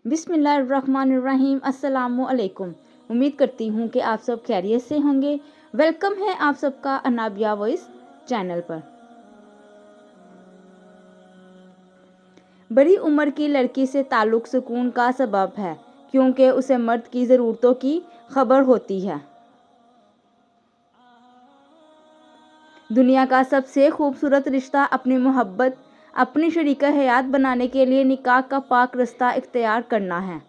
बिस्मिल्लाहिर्रहमानिर्रहीम। अस्सलामुअलैकुम। उम्मीद करती हूँ कि आप सब खैरियत से होंगे। वेलकम है आप सबका अनाबिया वॉइस चैनल पर। बड़ी उम्र की लड़की से ताल्लुक़ सुकून का सबब है, क्योंकि उसे मर्द की ज़रूरतों की खबर होती है। दुनिया का सबसे खूबसूरत रिश्ता अपनी मोहब्बत, अपनी शरीक हयात बनाने के लिए निकाह का पाक रास्ता इख्तियार करना है।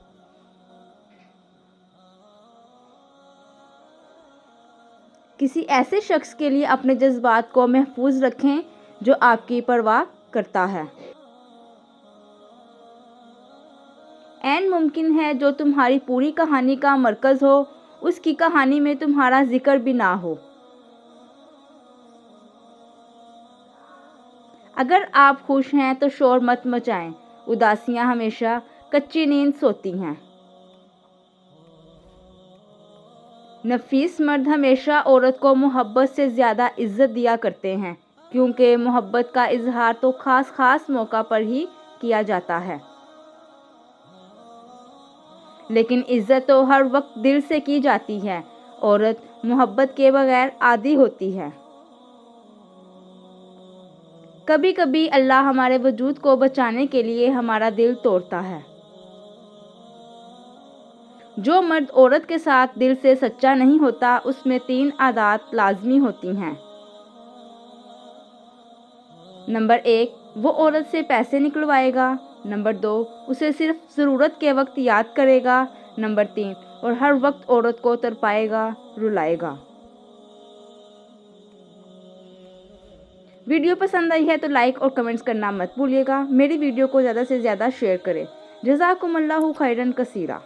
किसी ऐसे शख्स के लिए अपने जज्बात को महफूज रखें जो आपकी परवाह करता है। ऐन मुमकिन है जो तुम्हारी पूरी कहानी का मरकज़ हो, उसकी कहानी में तुम्हारा जिक्र भी ना हो। अगर आप खुश हैं तो शोर मत मचाएं, उदासियां हमेशा कच्ची नींद सोती हैं। नफीस मर्द हमेशा औरत को मोहब्बत से ज़्यादा इज्जत दिया करते हैं, क्योंकि मोहब्बत का इजहार तो ख़ास मौका पर ही किया जाता है। लेकिन इज्जत तो हर वक्त दिल से की जाती है। औरत मोहब्बत के बगैर आदी होती है। कभी कभी अल्लाह हमारे वजूद को बचाने के लिए हमारा दिल तोड़ता है। जो मर्द औरत के साथ दिल से सच्चा नहीं होता, उसमें 3 आदत लाजमी होती हैं। नंबर 1, वो औरत से पैसे निकलवाएगा। नंबर 2, उसे सिर्फ ज़रूरत के वक्त याद करेगा। नंबर 3, और हर वक्त औरत को तड़पाएगा, रुलाएगा। वीडियो पसंद आई है तो लाइक और कमेंट्स करना मत भूलिएगा। मेरी वीडियो को ज़्यादा से ज़्यादा शेयर करें। जज़ाकुमुल्लाहु खैरन कसीरा।